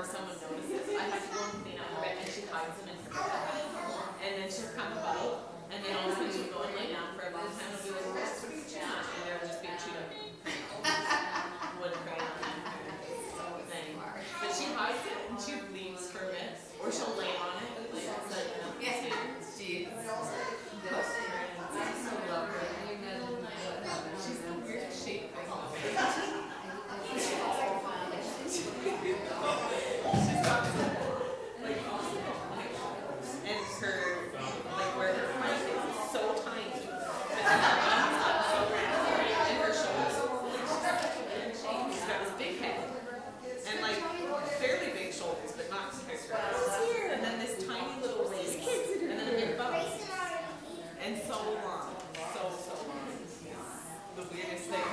or someone notices, I have to go and clean out her bed, and she hides them in her bed. And then she'll come about, and then all of a sudden she'll go and lay down for a long time, and I'll be like, what are you chewing on? And they'll just be chewed up wood crayon thing. But she hides it, and she leaves for a bit, or she'll lay on it, like it's like, She's so lovely. She's the weird shape thing. She's got like and her like where her front is so tiny, but then her arms up so round, and her shoulders. She's got this big head and like fairly big shoulders, but not compared to her. And then this tiny little waist, and then a big bum, and so long, so long. The weirdest thing.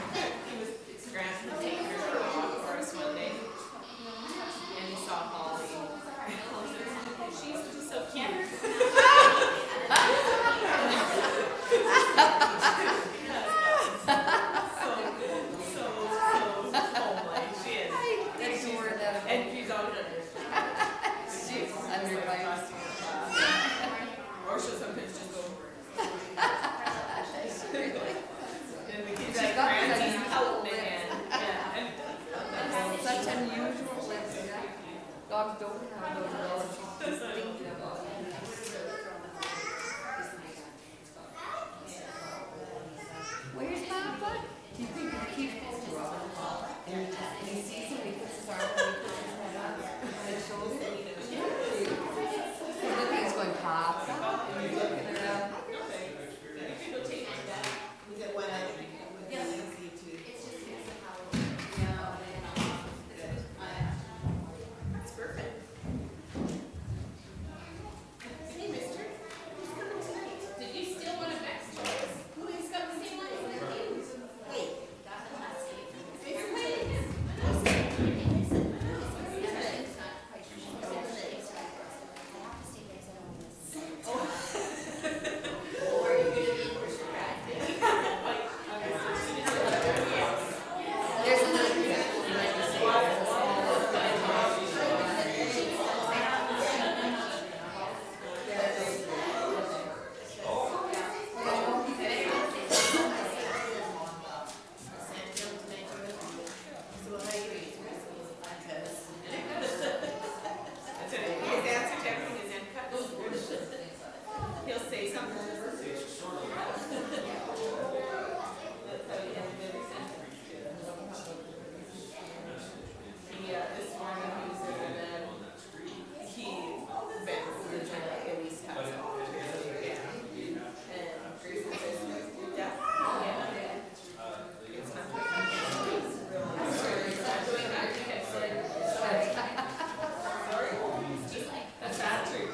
He was Grant was taking her for a walk for us one day, and he saw Holly. And Holly said, "She's just so cute." so homely. She is. And she's always under. She's under my. Or she'll sometimes just go. And the kids like Granny's out again. Yeah. That's such unusual. Dogs don't have those relative Where's Papa? Do you think he keeps and he sees him, he puts his arm on his shoulder? He's looking, he's going, Papa. And he's looking around. It's perfect. Hey, mister. Who's coming tonight? Did you still want to next choice? Who has got the same life as you? Wait. He'll say something. This morning he was in the bed. He been at least passed out. And Grayson says, yeah. It's not doing that. Sorry. That's not true.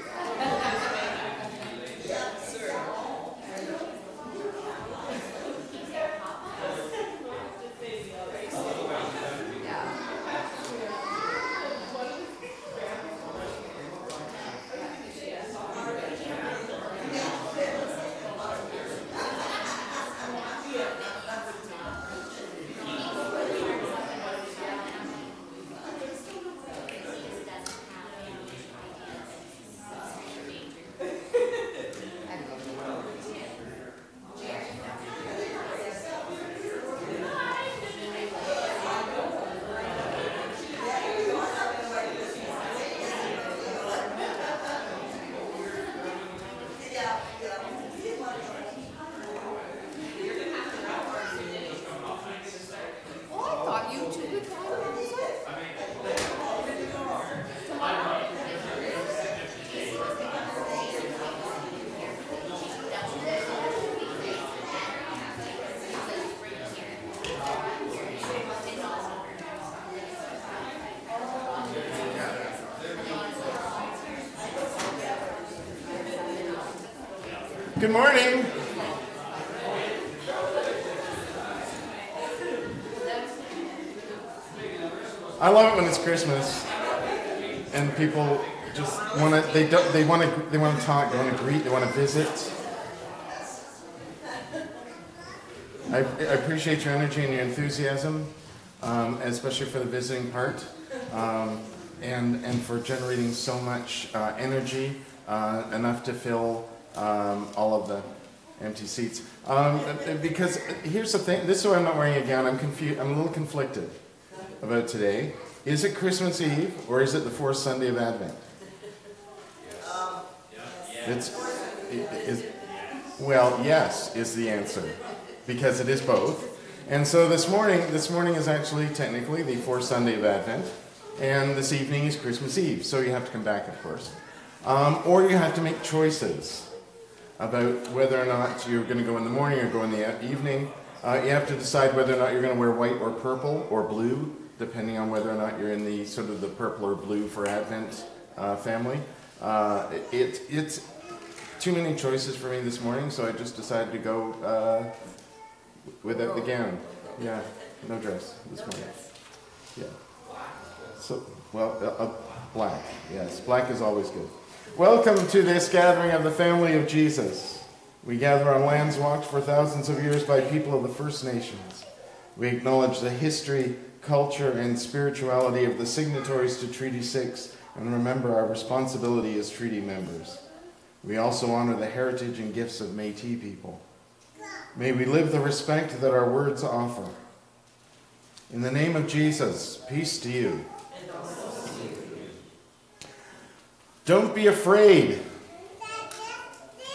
Good morning. I love it when it's Christmas and people just want to. They want to talk. They want to greet. They want to visit. I appreciate your energy and your enthusiasm, especially for the visiting part. and for generating so much energy, enough to fill all of the empty seats. Because here's the thing, this is why I'm not wearing a gown. I'm confused. I'm a little conflicted about today. Is it Christmas Eve or is it the fourth Sunday of Advent? Well, yes is the answer, because it is both. And so this morning is actually technically the fourth Sunday of Advent, and this evening is Christmas Eve. So you have to come back, of course, or you have to make choices about whether or not you're going to go in the morning or go in the evening. You have to decide whether or not you're going to wear white or purple or blue, depending on whether or not you're in the sort of the purple or blue for Advent family. It's too many choices for me this morning, so I just decided to go without the gown. Yeah, no dress this morning. Yeah. So, well, black. Yes, black is always good. Welcome to this gathering of the family of Jesus. We gather on lands walked for thousands of years by people of the First Nations. We acknowledge the history, culture, and spirituality of the signatories to Treaty 6 and remember our responsibility as treaty members. We also honor the heritage and gifts of Métis people. May we live the respect that our words offer. In the name of Jesus, peace to you. Don't be afraid.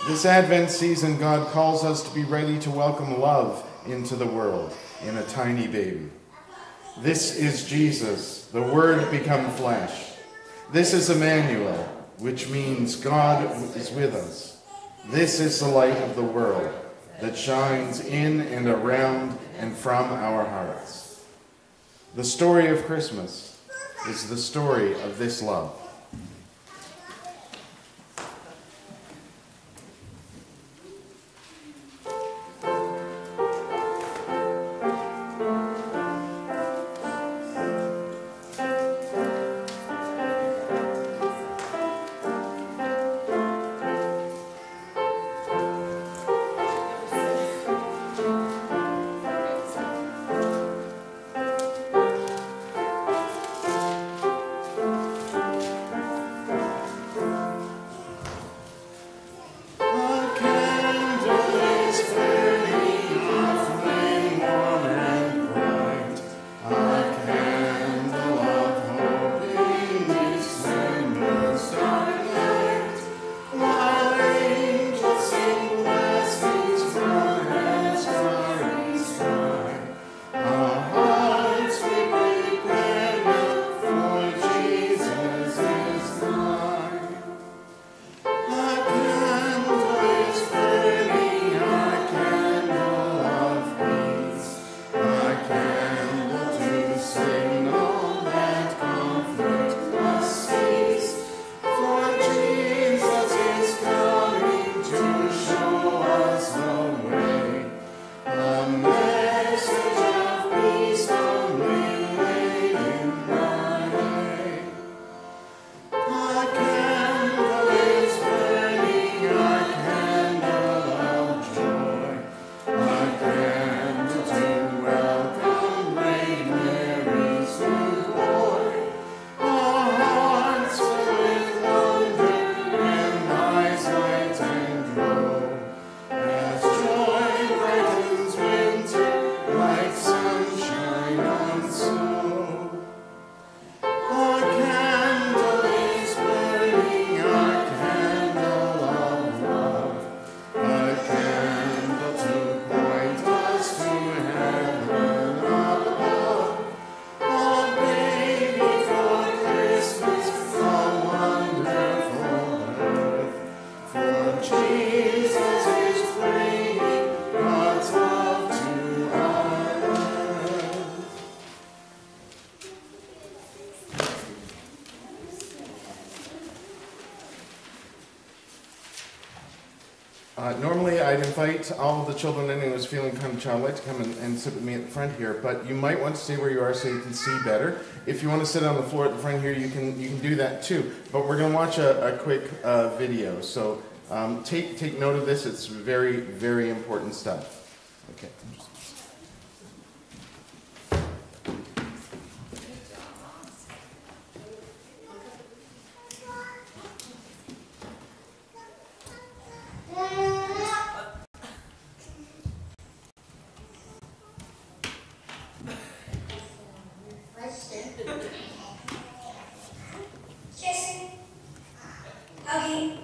This Advent season, God calls us to be ready to welcome love into the world in a tiny baby. This is Jesus, the Word become flesh. This is Emmanuel, which means God is with us. This is the light of the world that shines in and around and from our hearts. The story of Christmas is the story of this love. Normally I'd invite all of the children, anyone who's feeling kind of childlike, to come and sit with me at the front here, but you might want to stay where you are so you can see better. If you want to sit on the floor at the front here, you can do that too. But we're going to watch a quick video, so take note of this. It's very, very important stuff. Okay. Okay.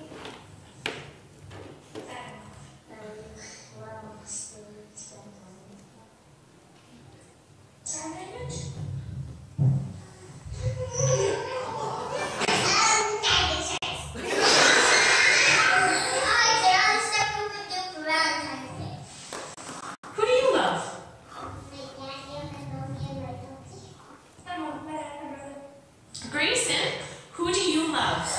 Who do you love? Grayson, who do you love?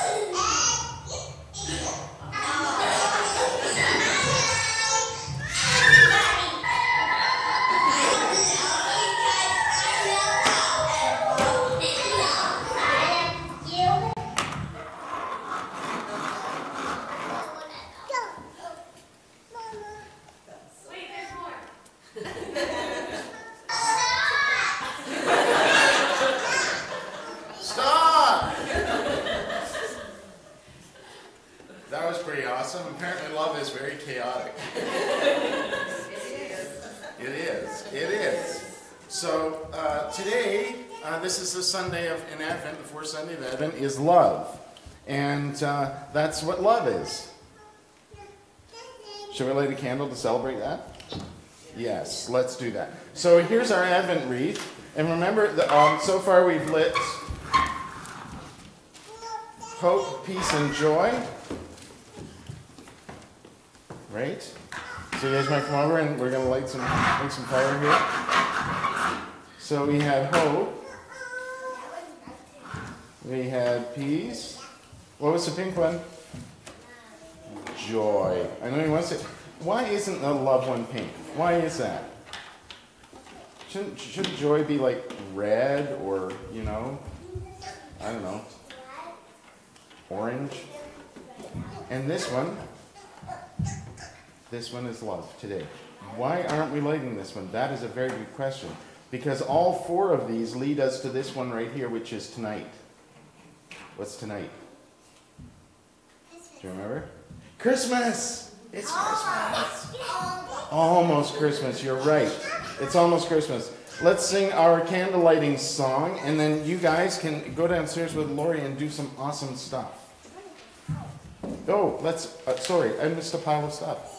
Wait, there's more. Stop! That was pretty awesome. Apparently love is very chaotic. It is. It is. So today, this is the Sunday in Advent, the fourth Sunday of Advent, is love. And that's what love is. Shall we light a candle to celebrate that? Yes, let's do that. So here's our Advent wreath. And remember, so far we've lit hope, peace, and joy. Right? So you guys might come over and we're going to light some fire here. So we had hope. We had peace. What was the pink one? Joy. I know you want to say, why isn't the love one pink? Why is that? Shouldn't joy be like red or, you know, I don't know, orange? And this one is love today. Why aren't we lighting this one? That is a very good question. Because all four of these lead us to this one right here, which is tonight. What's tonight? Do you remember? Christmas! It's Christmas. Almost Christmas, you're right. It's almost Christmas. Let's sing our candle lighting song, and then you guys can go downstairs with Lori and do some awesome stuff. Oh, let's, sorry, I missed a pile of stuff.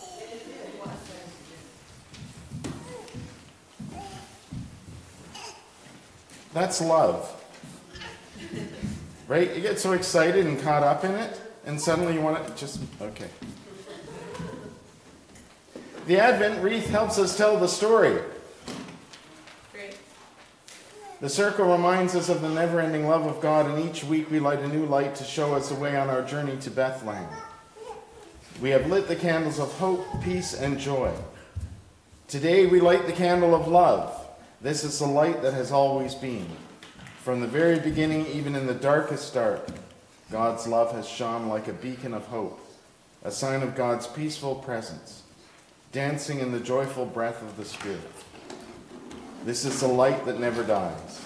That's love. Right? You get so excited and caught up in it, and suddenly you want to just, okay. The Advent wreath helps us tell the story. Great. The circle reminds us of the never-ending love of God, and each week we light a new light to show us the way on our journey to Bethlehem. We have lit the candles of hope, peace, and joy. Today we light the candle of love. This is the light that has always been. From the very beginning, even in the darkest dark, God's love has shone like a beacon of hope, a sign of God's peaceful presence, dancing in the joyful breath of the Spirit. This is the light that never dies,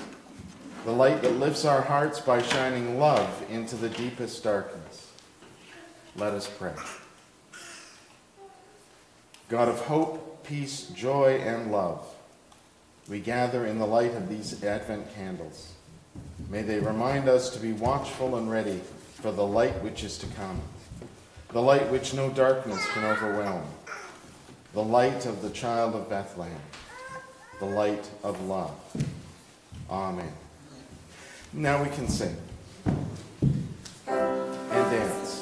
the light that lifts our hearts by shining love into the deepest darkness. Let us pray. God of hope, peace, joy, and love, we gather in the light of these Advent candles. May they remind us to be watchful and ready for the light which is to come, the light which no darkness can overwhelm, the light of the child of Bethlehem, the light of love. Amen. Now we can sing and dance.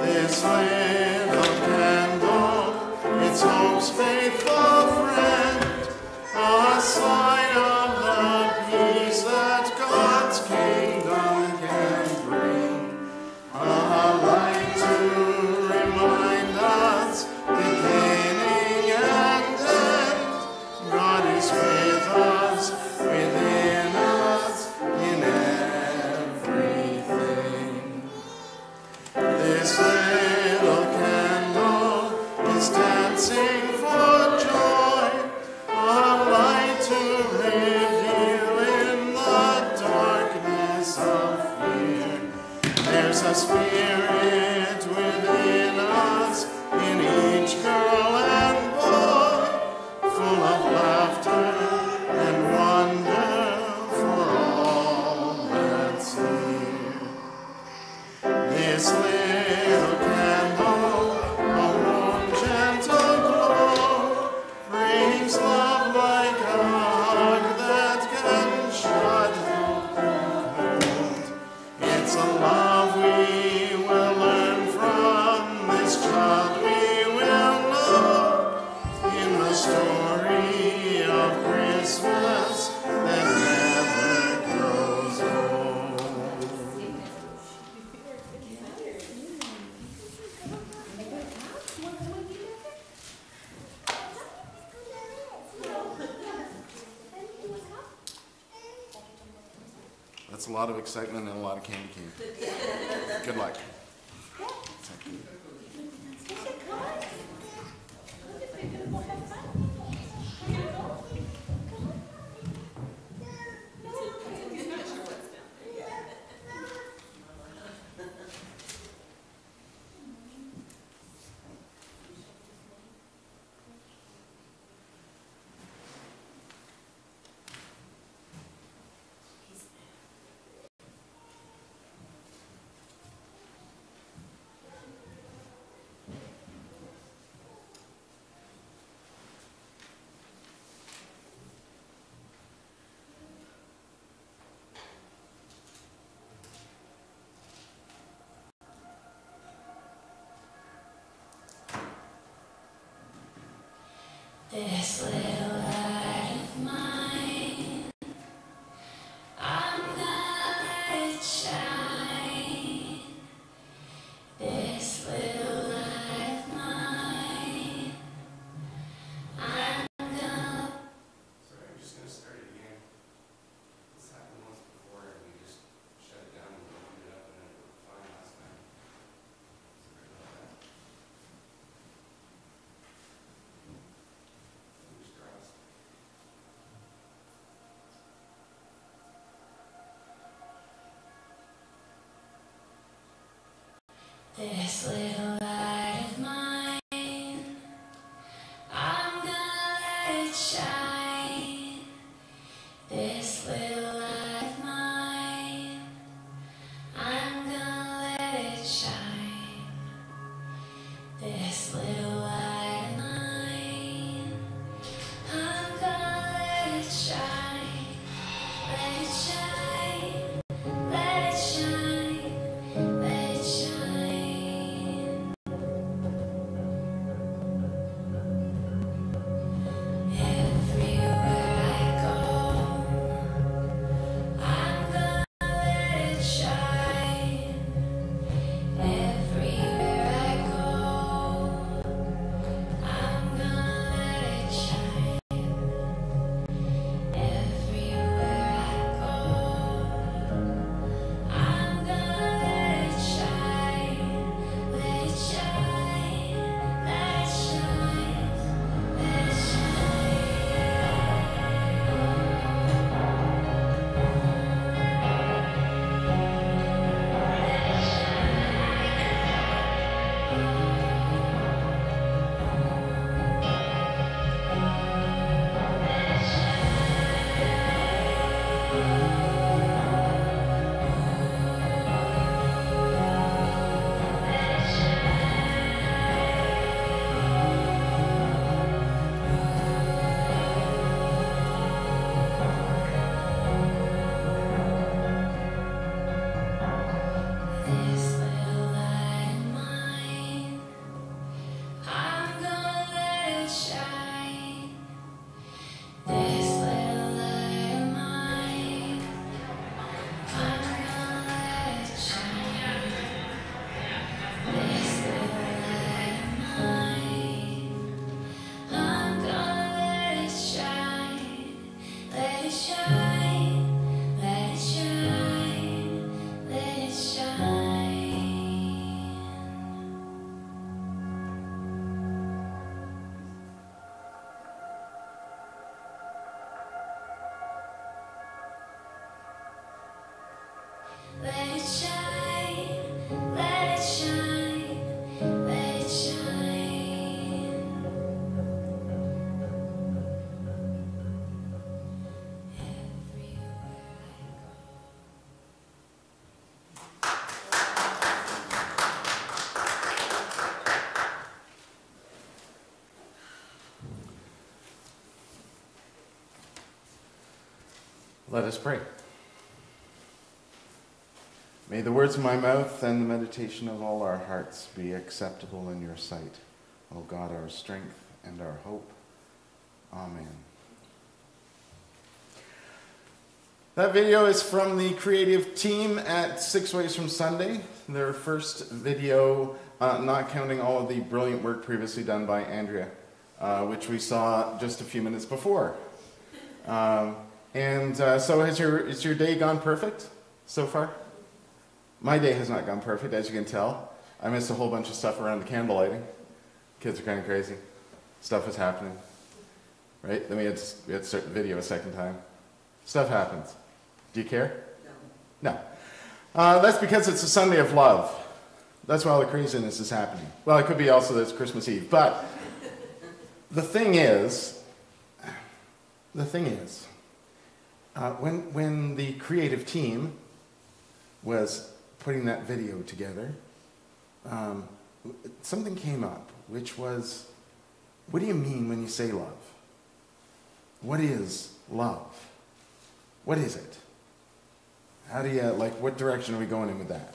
This little candle most faithful friend, a sign of the peace that God's kingdom can bring, a light to remind us beginning and end. God is with us, within us, in everything. This little candle is dancing for joy, a light to reveal in the darkness of fear. There's a spirit within us, in each girl and boy, full of laughter and wonder for all that see. This little candle, a warm, gentle glow, brings love like a hug that can shut out the cold. It's a love we will learn from, this child we will know, in the story of Christmas that never grows old. That's a lot of excitement and a lot of candy cane. Good luck. This little light of mine, I'm gonna let it shine. This little light of mine, I'm gonna... Sorry, I'm just going to start it again. This happened once before and we just shut it down and opened it up and it worked fine last time. Sorry about that. Fingers crossed. This little light of mine, I'm gonna let it shine. This little light of mine, I'm gonna let it shine. This little light of mine, I'm gonna let it shine. Let it shine. Let it shine. Let it shine. Let us pray. May the words of my mouth and the meditation of all our hearts be acceptable in your sight, O God, our strength and our hope. Amen. That video is from the creative team at Six Ways from Sunday. Their first video, not counting all of the brilliant work previously done by Andrea, which we saw just a few minutes before. So has your day gone perfect so far? My day has not gone perfect, as you can tell. I missed a whole bunch of stuff around the candle lighting. Kids are kind of crazy. Stuff is happening. Right? Then we had to start the video a second time. Stuff happens. Do you care? No. That's because it's a Sunday of love. That's why all the craziness is happening. Well, it could be also that it's Christmas Eve. But the thing is, when the creative team was putting that video together, something came up, which was, what do you mean when you say love? What is love? What is it? How do you, what direction are we going in with that?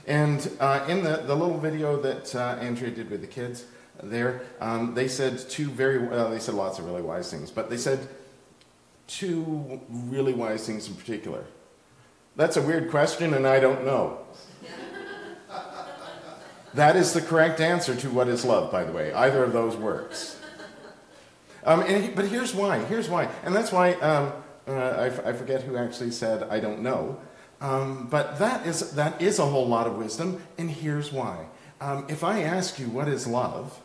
And in the little video that Andrea did with the kids there, they said they said lots of really wise things, but they said two really wise things in particular. That's a weird question, and I don't know. That is the correct answer to what is love, by the way. Either of those works. But here's why. And that's why I forget who actually said, I don't know. But that is a whole lot of wisdom, and here's why. If I ask you what is love,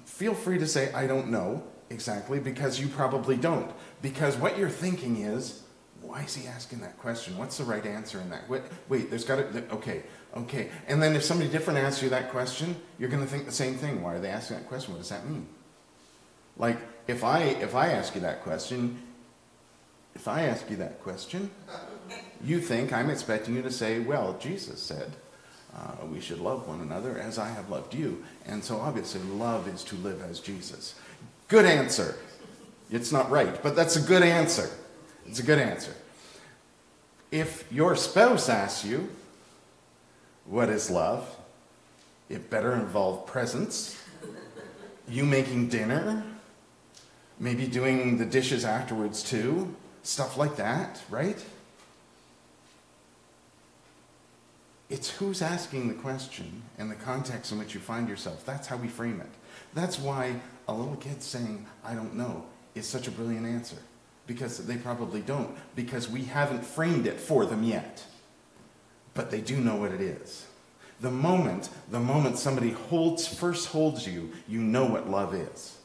feel free to say, I don't know exactly, because you probably don't. Because what you're thinking is, why is he asking that question? What's the right answer in that? Wait, there's got to, okay. And then if somebody different asks you that question, you're going to think the same thing. Why are they asking that question? What does that mean? Like, if I ask you that question, you think I'm expecting you to say, well, Jesus said we should love one another as I have loved you. And so obviously love is to live as Jesus. Good answer. It's not right, but that's a good answer. It's a good answer. If your spouse asks you, what is love? It better involve presents, you making dinner, maybe doing the dishes afterwards too, stuff like that, right? It's who's asking the question and the context in which you find yourself. That's how we frame it. That's why a little kid saying, I don't know, is such a brilliant answer. Because they probably don't. Because we haven't framed it for them yet. But they do know what it is. The moment somebody first holds you, you know what love is.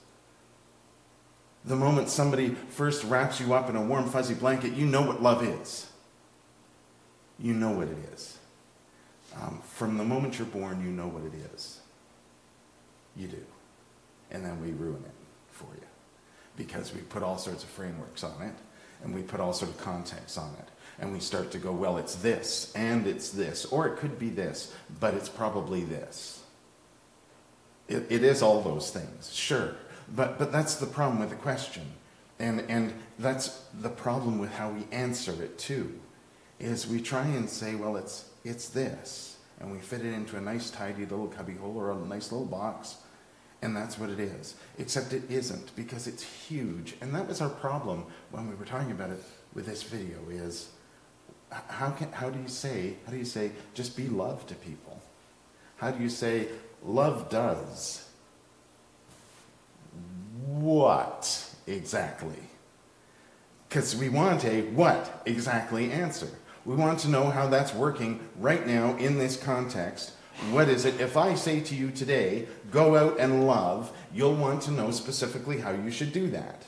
The moment somebody first wraps you up in a warm, fuzzy blanket, you know what love is. You know what it is. From the moment you're born, you know what it is. You do. And then we ruin it for you. Because we put all sorts of frameworks on it, and we put all sorts of context on it. And we start to go, well, it's this, and it's this, or it could be this, but it's probably this. It is all those things, sure. But that's the problem with the question. And that's the problem with how we answer it too, is we try and say, well, it's this, and we fit it into a nice tidy little cubbyhole or a nice little box, and that's what it is. Except it isn't, because it's huge. And that was our problem when we were talking about it with this video, is how do you say just be love to people? How do you say love does what exactly? Because we want a what exactly answer. We want to know how that's working right now in this context. What is it? If I say to you today, go out and love, you'll want to know specifically how you should do that.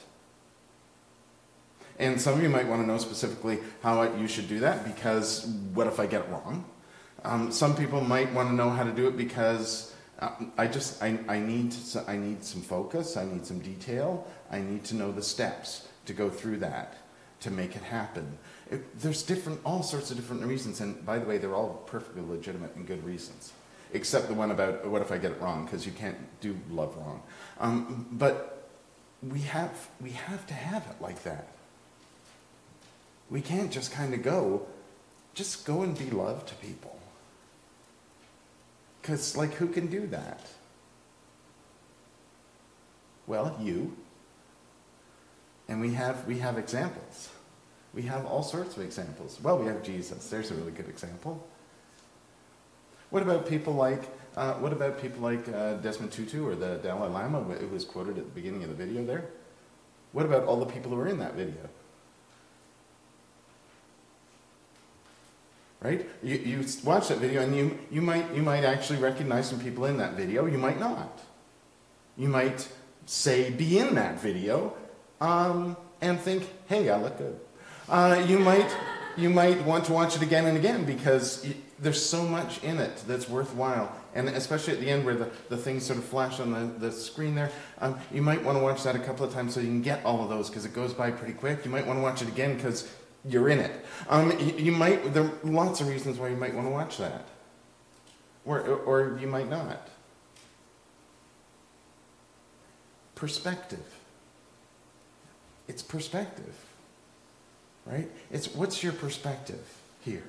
And some of you might want to know specifically how you should do that, because what if I get it wrong? Some people might want to know how to do it because I need some focus, I need some detail, I need to know the steps to go through that, to make it happen. There's all sorts of different reasons, and by the way, they're all perfectly legitimate and good reasons, except the one about what if I get it wrong, because you can't do love wrong. But we have to have it like that. We can't just kind of just go and be love to people. Because, like, who can do that? Well, you. And we have examples. We have all sorts of examples. Well, we have Jesus. There's a really good example. What about people like Desmond Tutu or the Dalai Lama, who was quoted at the beginning of the video there? What about all the people who were in that video? Right? You watch that video and you might actually recognize some people in that video. You might not. You might say be in that video and think, hey, I look good. You might want to watch it again and again because there's so much in it that's worthwhile. And especially at the end where the things sort of flash on the screen there, you might want to watch that a couple of times so you can get all of those because it goes by pretty quick. You might want to watch it again because you're in it. There are lots of reasons why you might want to watch that. Or you might not. Perspective. It's perspective. Right? It's what's your perspective here?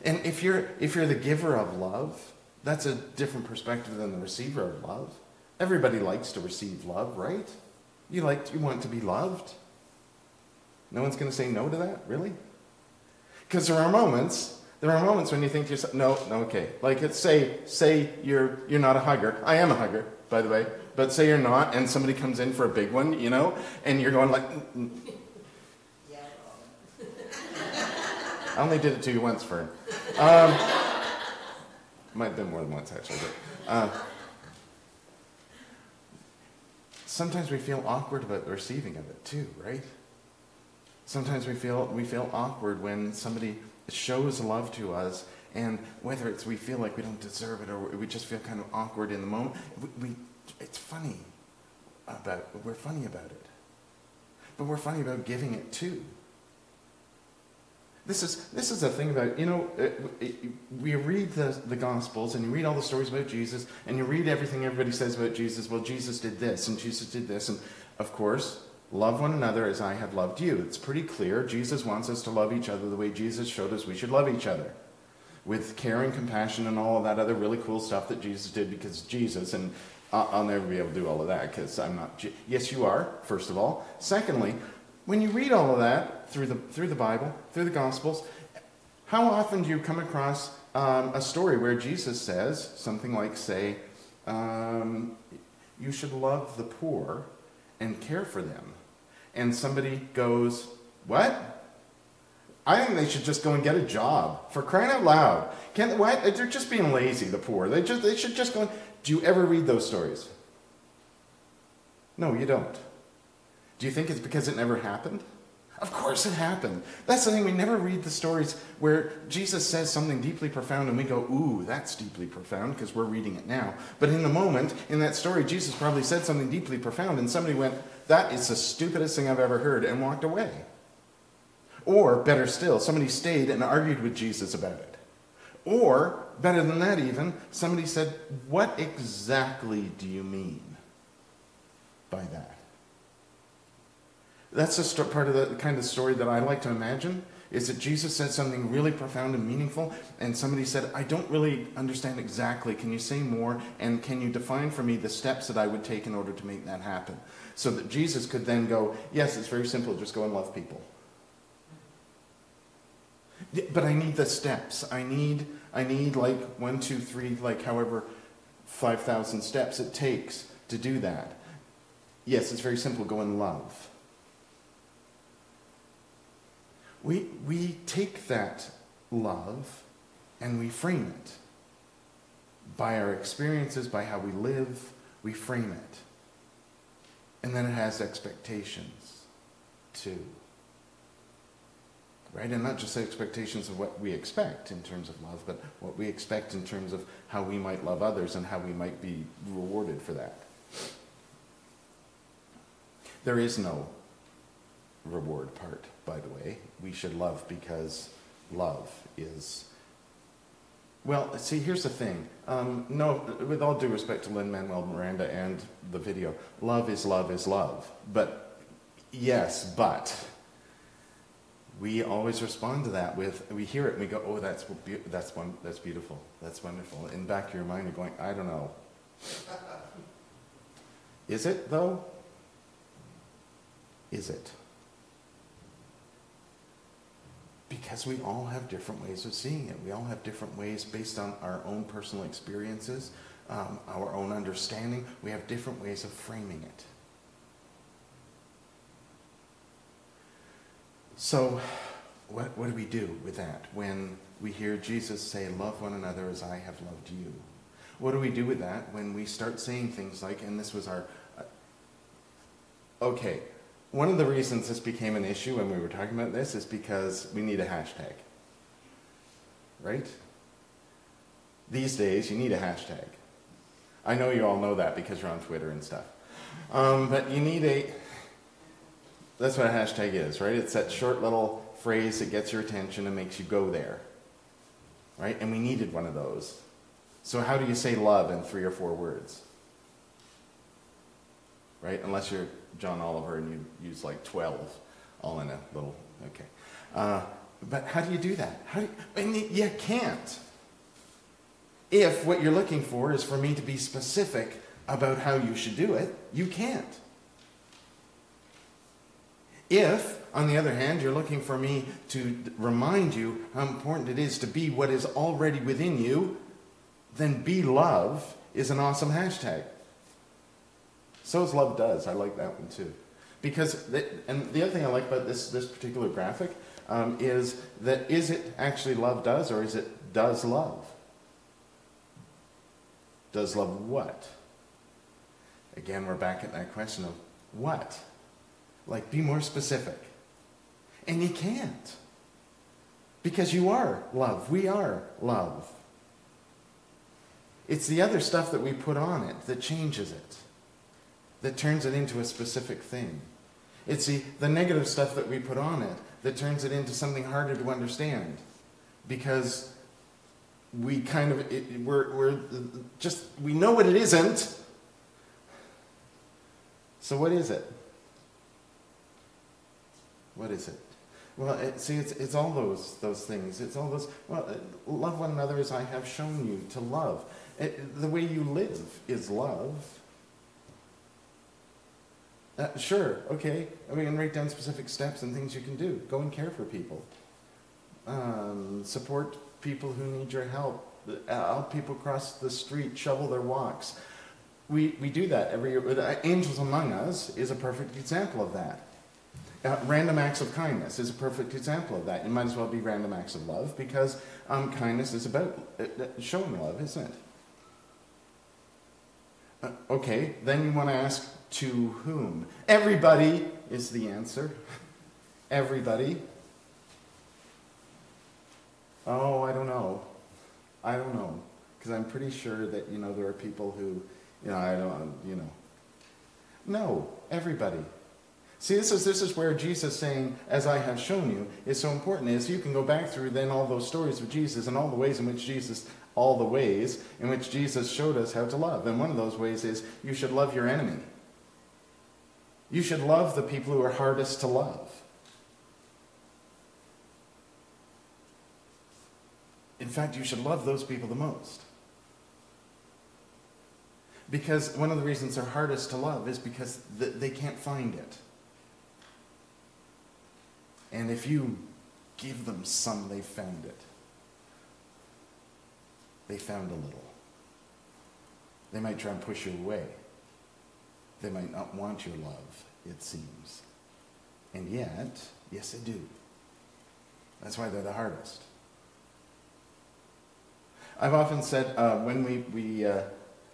And if you're the giver of love, that's a different perspective than the receiver of love. Everybody likes to receive love, right? You want to be loved. No one's going to say no to that, really? Because there are moments when you think to yourself, no, okay. Like it's say you're not a hugger. I am a hugger, by the way. But say you're not, and somebody comes in for a big one, and you're going like. I only did it to you once, Fern. Might have been more than once, actually. But, sometimes we feel awkward about the receiving of it, too, right? Sometimes we feel awkward when somebody shows love to us, and whether it's we feel like we don't deserve it or we just feel kind of awkward in the moment, it's funny. We're funny about it. But we're funny about giving it, too. This is the thing about, we read the Gospels and you read all the stories about Jesus and you read everything everybody says about Jesus. Well, Jesus did this and Jesus did this. And, of course, love one another as I have loved you. It's pretty clear. Jesus wants us to love each other the way Jesus showed us we should love each other. With care and compassion and all of that other really cool stuff that Jesus did because Jesus, and I'll never be able to do all of that because I'm not... Yes, you are, first of all. Secondly, when you read all of that through the Bible, through the Gospels, how often do you come across a story where Jesus says something like, say, you should love the poor and care for them. And somebody goes, what? I think they should just go and get a job. For crying out loud. What? They're just being lazy, the poor. They should just go. Do you ever read those stories? No, you don't. Do you think it's because it never happened? Of course it happened. That's the thing, we never read the stories where Jesus says something deeply profound and we go, ooh, that's deeply profound because we're reading it now. But in the moment, in that story, Jesus probably said something deeply profound and somebody went, that is the stupidest thing I've ever heard, and walked away. Or, better still, somebody stayed and argued with Jesus about it. Or, better than that even, somebody said, what exactly do you mean by that? That's the part of the kind of story that I like to imagine, is that Jesus said something really profound and meaningful, and somebody said, I don't really understand exactly. Can you say more? And can you define for me the steps that I would take in order to make that happen? So that Jesus could then go, yes, it's very simple, just go and love people. But I need the steps. I need like 1, 2, 3, like however 5,000 steps it takes to do that. Yes, it's very simple, go and love. We take that love and we frame it. By our experiences, by how we live, we frame it. And then it has expectations, too. Right? And not just expectations of what we expect in terms of love, but what we expect in terms of how we might love others and how we might be rewarded for that. There is no reward part, by the way. We should love because love is... Well, see, here's the thing. No, with all due respect to Lin-Manuel Miranda and the video, love is love is love. But, yes, but... we always respond to that with, we hear it and we go, oh, that's beautiful, that's wonderful. In the back of your mind, you're going, I don't know. Is it, though? Is it? Because we all have different ways of seeing it. We all have different ways based on our own personal experiences, our own understanding. We have different ways of framing it. So, what do we do with that when we hear Jesus say, love one another as I have loved you? What do we do with that when we start saying things like, and this was our... okay, one of the reasons this became an issue when we were talking about this is because we need a hashtag. Right? These days, you need a hashtag. I know you all know that because you're on Twitter and stuff. But you need a... That's what a hashtag is, right? It's that short little phrase that gets your attention and makes you go there. Right? And we needed one of those. So how do you say love in 3 or 4 words? Right? Unless you're John Oliver and you use like 12 all in a little... Okay. But how do you do that? And you can't. If what you're looking for is for me to be specific about how you should do it, you can't. If, on the other hand, you're looking for me to remind you how important it is to be what is already within you, then be love is an awesome hashtag. So is love does. I like that one too. Because, and the other thing I like about this particular graphic is that is it actually love does or is it does love? Does love what? Again, we're back at that question of what? Like, be more specific. And you can't. Because you are love. We are love. It's the other stuff that we put on it that changes it, that turns it into a specific thing. It's the negative stuff that we put on it that turns it into something harder to understand. Because we kind of, we know what it isn't. So what is it? What is it? Well, it's all those things. It's all those, love one another as I have shown you to love. The way you live is love. Sure, okay. We can write down specific steps and things you can do. Go and care for people. Support people who need your help. Help people cross the street, shovel their walks. We do that every year. Angels Among Us is a perfect example of that. Random acts of kindness is a perfect example of that. It might as well be random acts of love because kindness is about showing love, isn't it? Okay, then you want to ask, to whom? Everybody is the answer. Everybody. Oh, I don't know. I don't know. Because I'm pretty sure that, there are people who, No, everybody. See, this is where Jesus saying, as I have shown you, is so important. Is you can go back through then all those stories of Jesus and all the ways in which Jesus showed us how to love. And one of those ways is you should love your enemy. You should love the people who are hardest to love. In fact, you should love those people the most. Because one of the reasons they're hardest to love is because they can't find it. And if you give them some, they found it. They found a little. They might try and push you away. They might not want your love, it seems. And yet, yes, they do. That's why they're the hardest. I've often said when we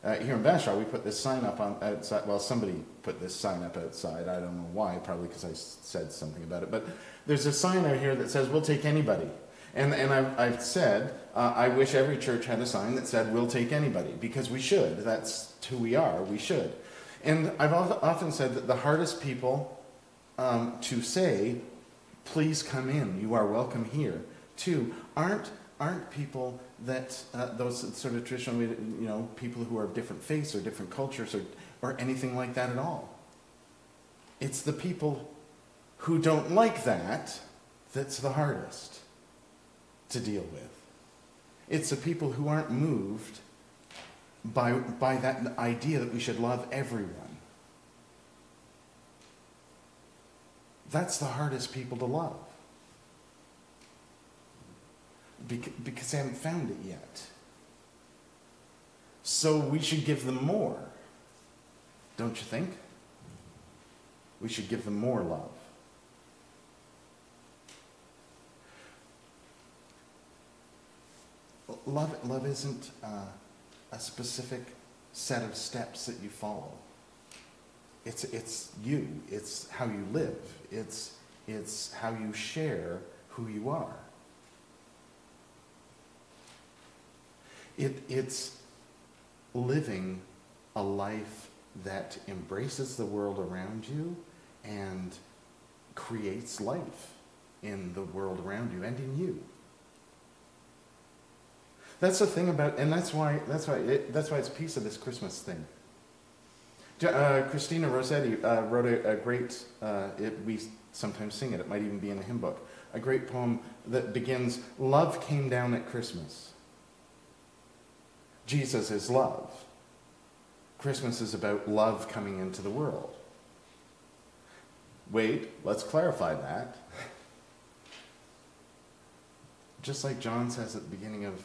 here in Bashaw, we put this sign up outside. Well, somebody put this sign up outside. I don't know why, probably because I said something about it. But there's a sign out here that says, we'll take anybody. And I've said, I wish every church had a sign that said, we'll take anybody, because we should. That's who we are. We should. And I've often said that the hardest people to say, please come in, you are welcome here, to, aren't people that, those sort of traditional, people who are of different faiths or different cultures or anything like that at all. It's the people who don't like that that's the hardest to deal with. It's the people who aren't moved by that idea that we should love everyone. That's the hardest people to love. Because they haven't found it yet. So we should give them more. Don't you think? We should give them more love. Love isn't a specific set of steps that you follow. It's you. It's how you live. It's how you share who you are. It's living a life that embraces the world around you and creates life in the world around you and in you. That's the thing about, and that's why it's a piece of this Christmas thing. Christina Rossetti wrote a great, we sometimes sing it, it might even be in a hymn book, a great poem that begins, "Love came down at Christmas." Jesus is love. Christmas is about love coming into the world. Wait, let's clarify that. Just like John says at the beginning of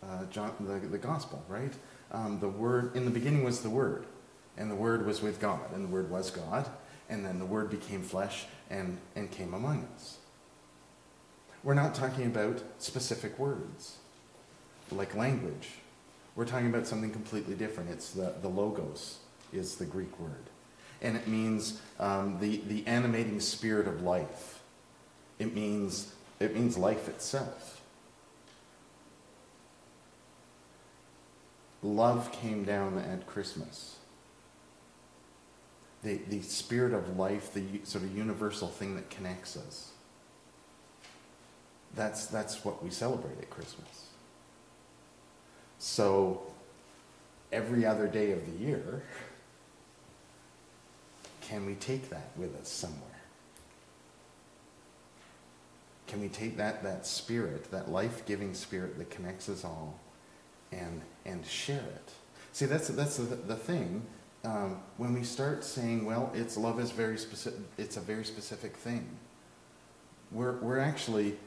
the gospel, right? The Word, in the beginning was the Word, and the Word was with God, and the Word was God, and then the Word became flesh and came among us. We're not talking about specific words, like language. We're talking about something completely different. It's the logos is the Greek word. And it means the animating spirit of life. It means life itself. Love came down at Christmas. The spirit of life, the sort of universal thing that connects us. That's what we celebrate at Christmas. So, every other day of the year, can we take that with us somewhere? Can we take that spirit, that life-giving spirit that connects us all, and share it? See, that's the thing. When we start saying, well, love is very specific, it's a very specific thing, we're actually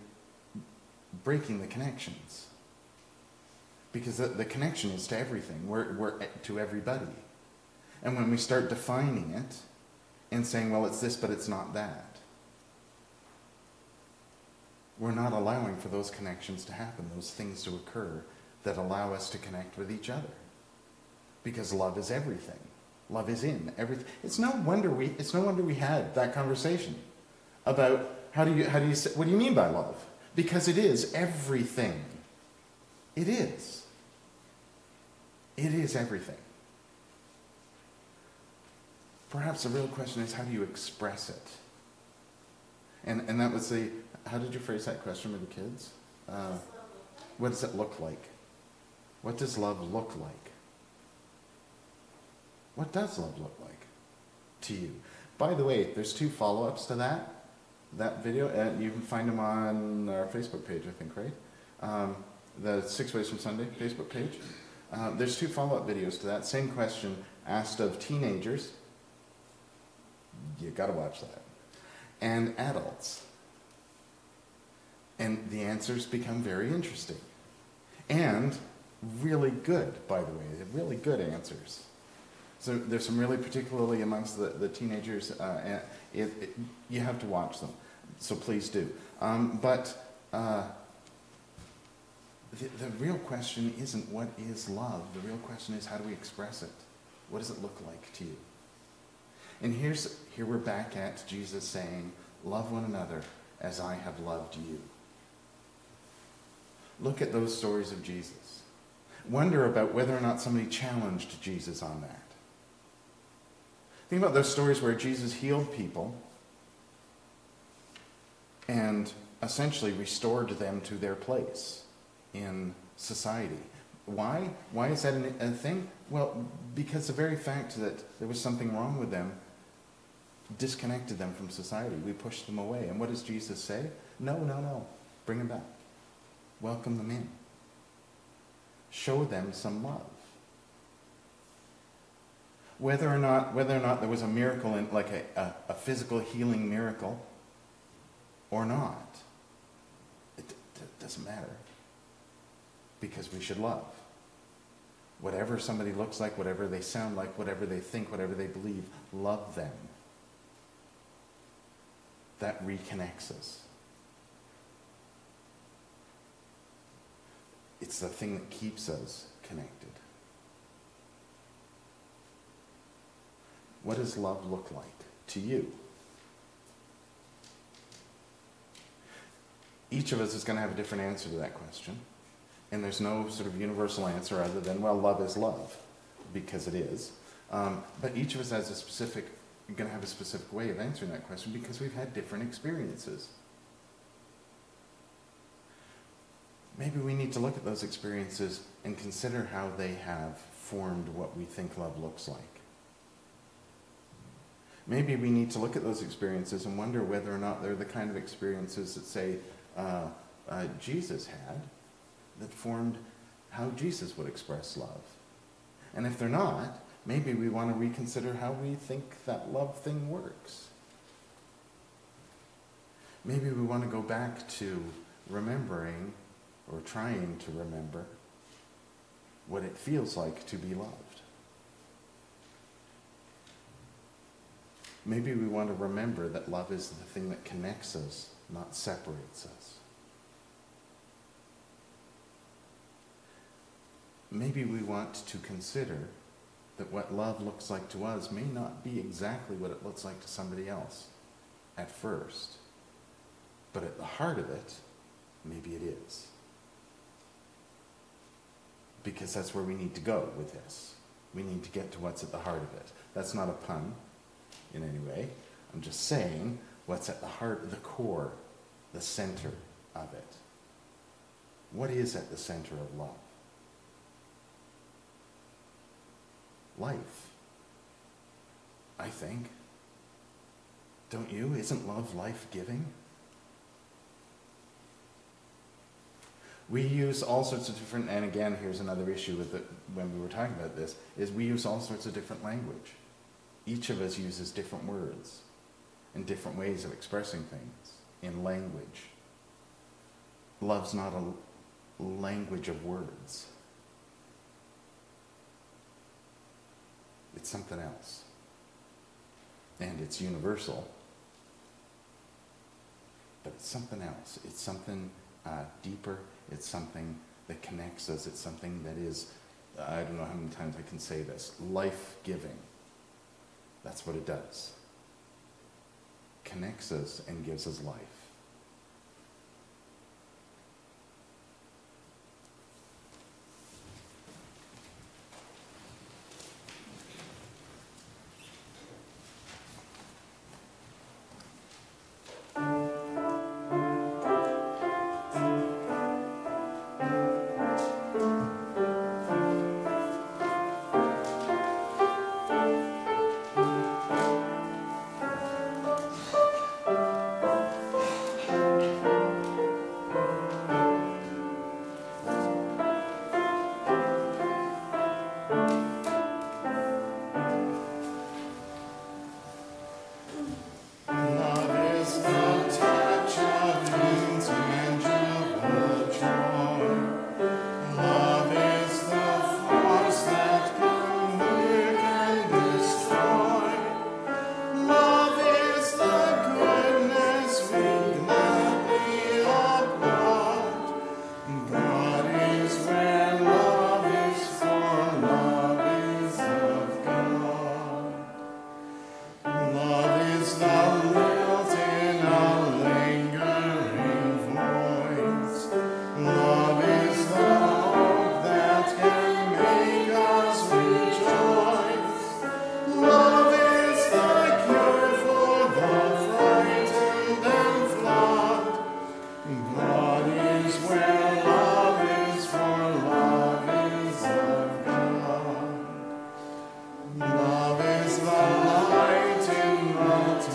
breaking the connections. Because the connection is to everything. We're to everybody. And when we start defining it and saying, well, it's this, but it's not that, we're not allowing for those connections to happen, those things to occur that allow us to connect with each other. Because love is everything. Love is in everything. It's no wonder we had that conversation about how do you say, what do you mean by love? Because it is everything. It is. It is everything. Perhaps the real question is, how do you express it? And that was how did you phrase that question with the kids? What does it look like? What does love look like? What does love look like to you? By the way, there's 2 follow-ups to that video, and you can find them on our Facebook page, I think, right? The 6 Ways from Sunday Facebook page. There's 2 follow-up videos to that. Same question asked of teenagers. You got to watch that. And adults. And the answers become very interesting. And really good, by the way. They're really good answers. So there's some really, particularly amongst the teenagers, you have to watch them. So please do. The real question isn't what is love. The real question is, how do we express it? What does it look like to you? And here we're back at Jesus saying, love one another as I have loved you. Look at those stories of Jesus. Wonder about whether or not somebody challenged Jesus on that. Think about those stories where Jesus healed people and essentially restored them to their place in society. Why? Why is that a thing? Well, because the very fact that there was something wrong with them disconnected them from society. We pushed them away. And what does Jesus say? No, no, no. Bring them back. Welcome them in. Show them some love. Whether or not there was a miracle, in like a physical healing miracle, or not, it doesn't matter. Because we should love. Whatever somebody looks like, whatever they sound like, whatever they think, whatever they believe, love them. That reconnects us. It's the thing that keeps us connected. What does love look like to you? Each of us is going to have a different answer to that question. And there's no sort of universal answer other than, well, love is love, because it is. But each of us has going to have a specific way of answering that question because we've had different experiences. Maybe we need to look at those experiences and consider how they have formed what we think love looks like. Maybe we need to look at those experiences and wonder whether or not they're the kind of experiences that, say, Jesus had, that formed how Jesus would express love. And if they're not, maybe we want to reconsider how we think that love thing works. Maybe we want to go back to remembering, or trying to remember, what it feels like to be loved. Maybe we want to remember that love is the thing that connects us, not separates us. Maybe we want to consider that what love looks like to us may not be exactly what it looks like to somebody else at first. But at the heart of it, maybe it is. Because that's where we need to go with this. We need to get to what's at the heart of it. That's not a pun in any way. I'm just saying what's at the heart, the core, the center of it. What is at the center of love? Life, I think. Don't you? Isn't love life-giving? We use all sorts of different, and again, here's another issue with it when we were talking about this, is we use all sorts of different language. Each of us uses different words and different ways of expressing things in language. Love's not a language of words. It's something else. And it's universal. But it's something else. It's something deeper. It's something that connects us. It's something that is, I don't know how many times I can say this, life-giving. That's what it does. Connects us and gives us life. Love is the light in the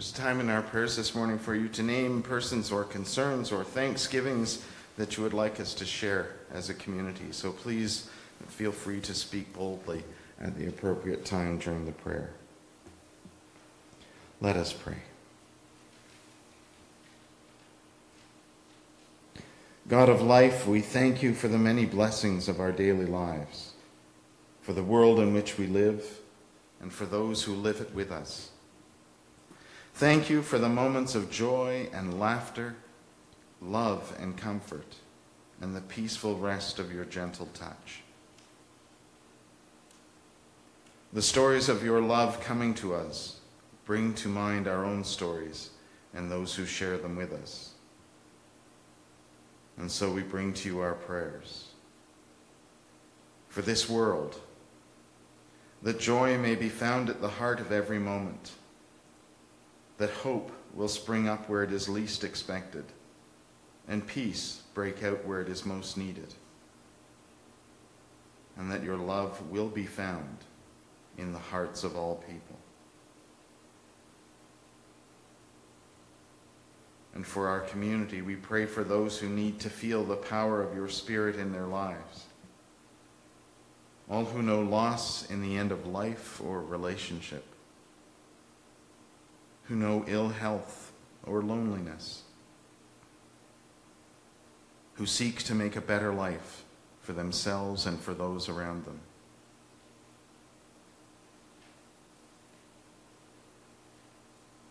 There's time in our prayers this morning for you to name persons or concerns or thanksgivings that you would like us to share as a community. So please feel free to speak boldly at the appropriate time during the prayer. Let us pray. God of life, we thank you for the many blessings of our daily lives, for the world in which we live, and for those who live it with us. Thank you for the moments of joy and laughter, love and comfort, and the peaceful rest of your gentle touch. The stories of your love coming to us bring to mind our own stories and those who share them with us. And so we bring to you our prayers. For this world, that joy may be found at the heart of every moment, that hope will spring up where it is least expected, and peace break out where it is most needed, and that your love will be found in the hearts of all people. And for our community, we pray for those who need to feel the power of your Spirit in their lives, all who know loss in the end of life or relationship, who know ill health or loneliness, who seek to make a better life for themselves and for those around them.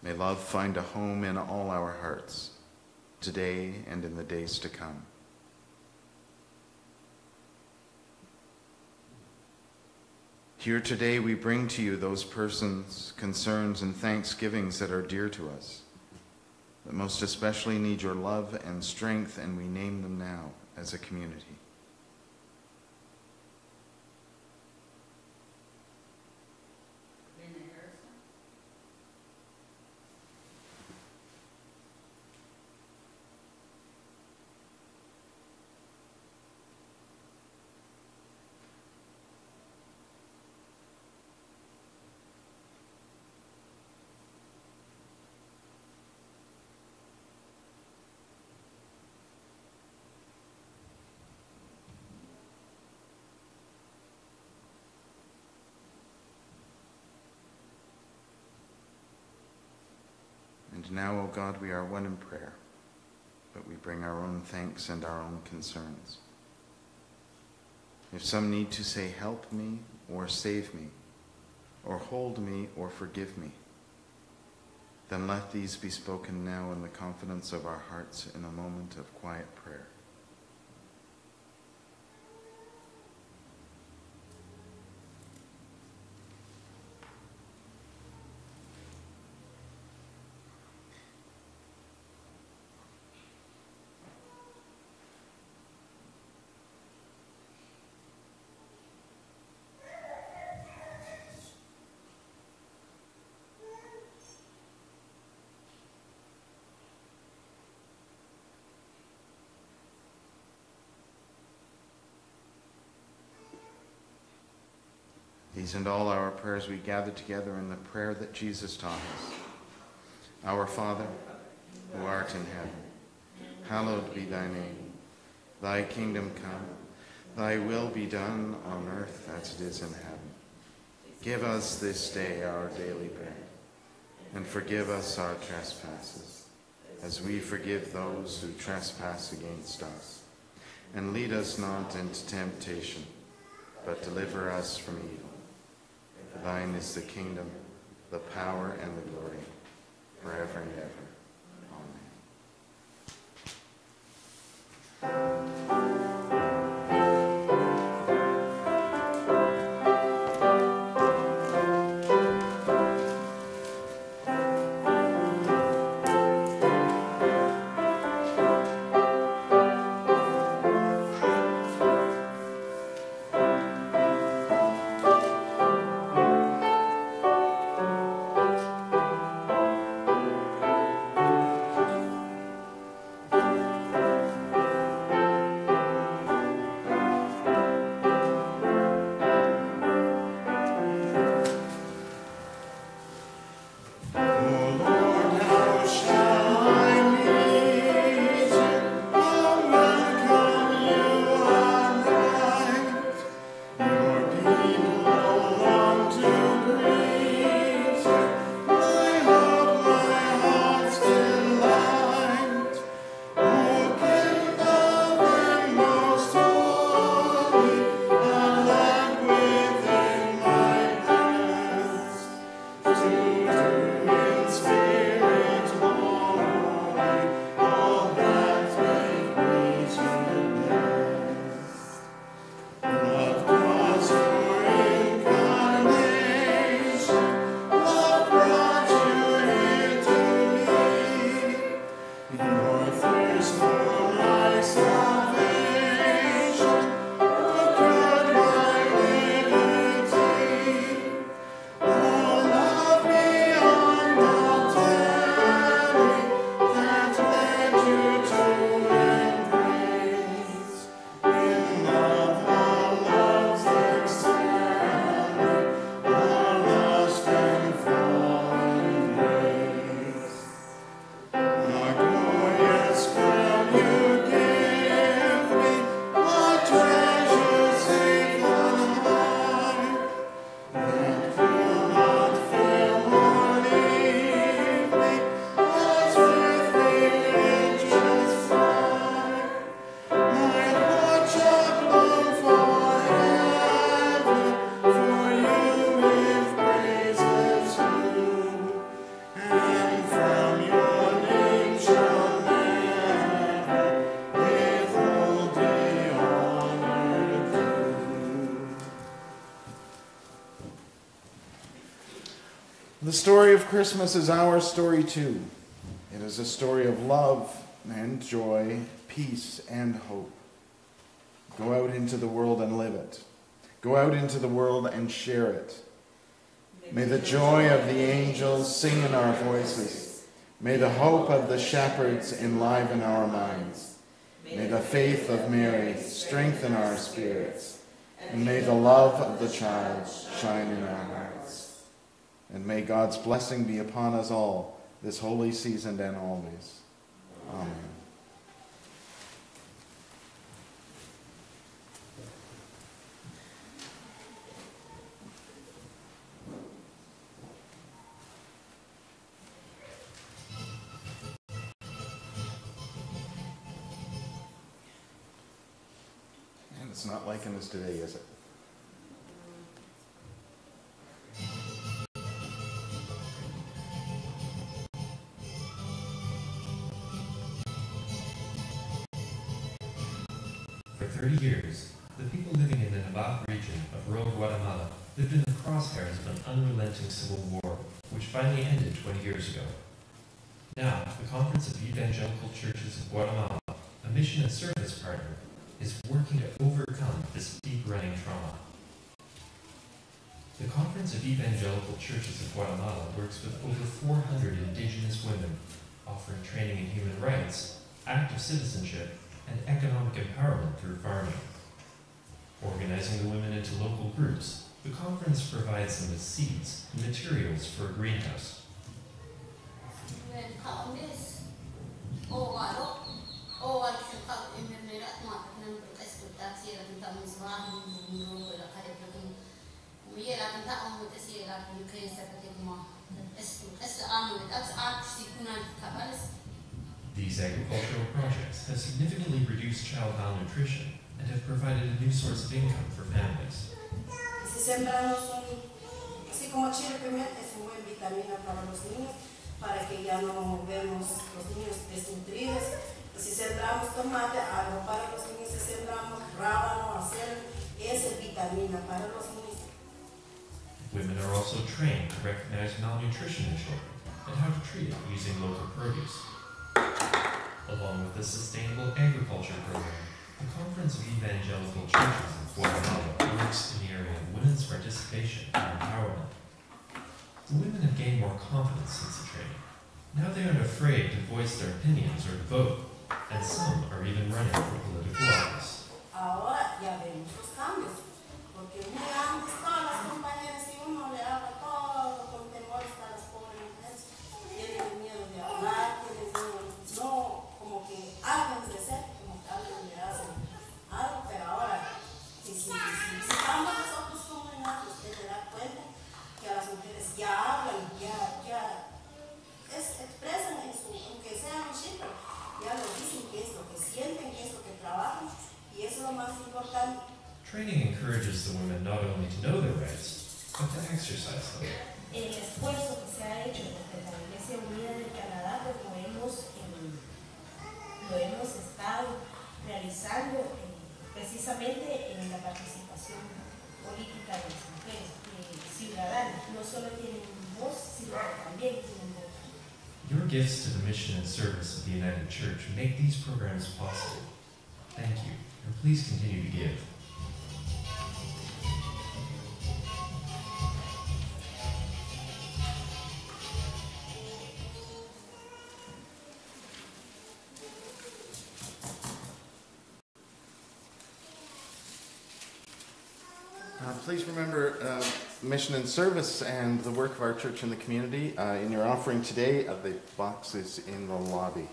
May love find a home in all our hearts, today and in the days to come. Here today we bring to you those persons, concerns, and thanksgivings that are dear to us, that most especially need your love and strength, and we name them now as a community. And now, O God, we are one in prayer, but we bring our own thanks and our own concerns. If some need to say, help me, or save me, or hold me, or forgive me, then let these be spoken now in the confidence of our hearts in a moment of quiet prayer. These and all our prayers we gather together in the prayer that Jesus taught us. Our Father, who art in heaven, hallowed be thy name. Thy kingdom come, thy will be done on earth as it is in heaven. Give us this day our daily bread, and forgive us our trespasses, as we forgive those who trespass against us. And lead us not into temptation, but deliver us from evil. For thine is the kingdom, the power, and the glory, forever and ever. The story of Christmas is our story too. It is a story of love and joy, peace and hope. Go out into the world and live it. Go out into the world and share it. May the joy of the angels sing in our voices. May the hope of the shepherds enliven our minds. May the faith of Mary strengthen our spirits. And may the love of the child shine in our hearts. And may God's blessing be upon us all this holy season and always. Amen. And it's not liking us today, is it? For 30 years, the people living in the Nabat region of rural Guatemala lived in the crosshairs of an unrelenting civil war, which finally ended 20 years ago. Now, the Conference of Evangelical Churches of Guatemala, a mission and service partner, is working to overcome this deep-running trauma. The Conference of Evangelical Churches of Guatemala works with over 400 indigenous women, offering training in human rights, active citizenship, and economic empowerment through farming. Organizing the women into local groups, the conference provides them with seeds and materials for a greenhouse. These agricultural projects have significantly reduced child malnutrition and have provided a new source of income for families. Si sembramos así como chile pimienta, es una buena vitamina para los niños, para que ya no vemos los niños desnutridos. Si sembramos tomate, algo para los niños, si sembramos rábano, acero, es vitamina para los niños. Women are also trained to recognize malnutrition in children and how to treat it using local produce. Along with the Sustainable Agriculture Program, the Conference of Evangelical Churches of Guatemala works in the area of women's participation and empowerment. The women have gained more confidence since the training. Now they aren't afraid to voice their opinions or to vote, and some are even running for political office. Ahora ya vemos los cambios, porque muy antes todas las compañeras y uno le habla todo con temor a las pobres mujeres, tienen miedo de hablar, tienen miedo, no, como que alguien de ser, como que alguien le hace algo, pero ahora, si estamos nosotros como hermanos, usted se da cuenta que a las mujeres ya hablan, expresan en su, aunque sea un chico, ya lo dicen qué es lo que sienten, qué es lo que trabajan, y eso es lo más importante. Training encourages the women not only to know their rights, but to exercise them. El esfuerzo que se ha hecho desde la Iglesia Unida del Canadá, pues lo hemos estado realizando precisamente en la participación política de las mujeres ciudadanas. No solo tienen voz, sino que también tienen voz. Your gifts to the mission and service of the United Church make these programs possible. Thank you, and please continue to give. Please remember mission and service and the work of our church in the community in your offering today. The box is in the lobby.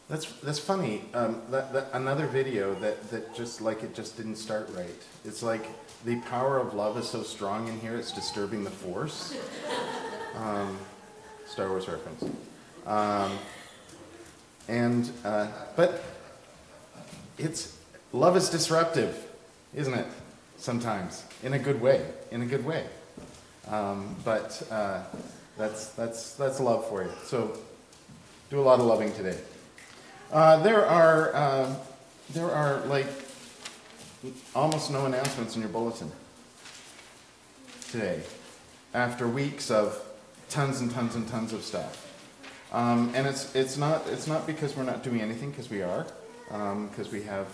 That's funny. Another video that just like it just didn't start right. It's like the power of love is so strong in here it's disturbing the force. Star Wars reference. But love is disruptive, isn't it? Sometimes, in a good way. But that's love for you. So do a lot of loving today. There are like almost no announcements in your bulletin. today after weeks of tons and tons and tons of stuff. And it's not because we're not doing anything, because we are, because we have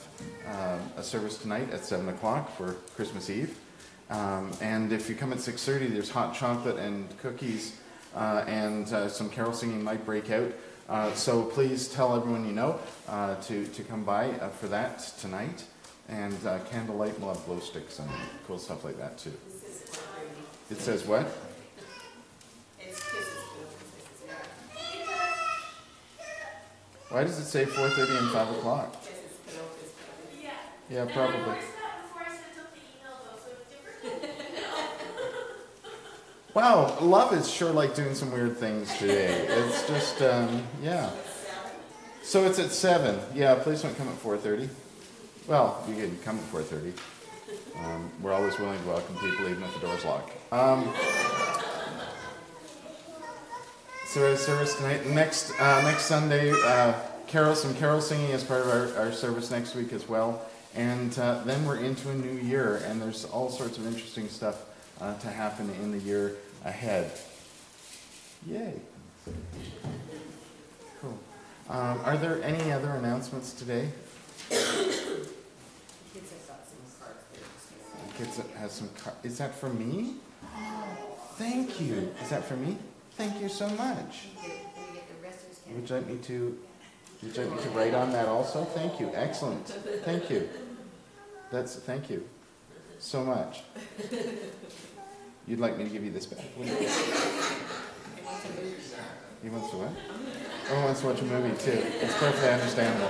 a service tonight at 7 o'clock for Christmas Eve. And if you come at 6:30, there's hot chocolate and cookies, and some carol singing might break out. So please tell everyone you know to come by for that tonight. And candlelight, we'll have glow sticks and cool stuff like that too. It says what? Why does it say 4:30 and 5 o'clock? Yeah, probably. Wow, love is sure like doing some weird things today. It's just, yeah. So it's at 7. Yeah, please don't come at 4:30. Well, you can come at 4:30. We're always willing to welcome people even if the door's locked. So service tonight. Next Sunday, some carol singing as part of our service next week as well. And then we're into a new year, and there's all sorts of interesting stuff to happen in the year ahead. Yay. Cool. Are there any other announcements today? Kids have some cards. Is that for me? Thank you. Is that for me? Thank you so much. Would you like me to write on that also? Thank you. Excellent. Thank you. Thank you so much. You'd like me to give you this back? He wants to what? Oh, he wants to watch a movie too. It's perfectly understandable.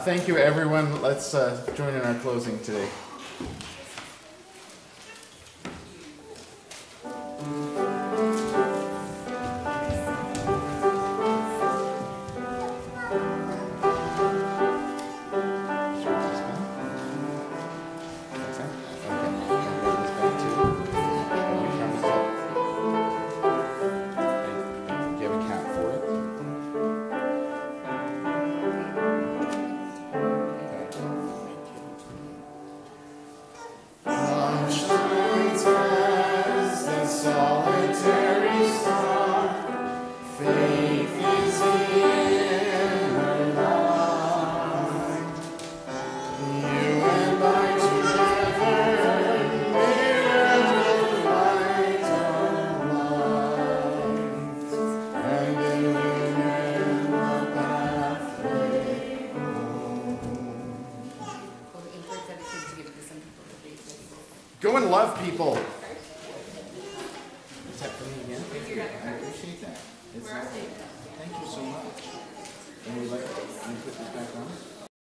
Thank you, everyone. Let's join in our closing today. Go and love people. Is that for me again? I appreciate that. Thank you so much. And would you like to put this back on?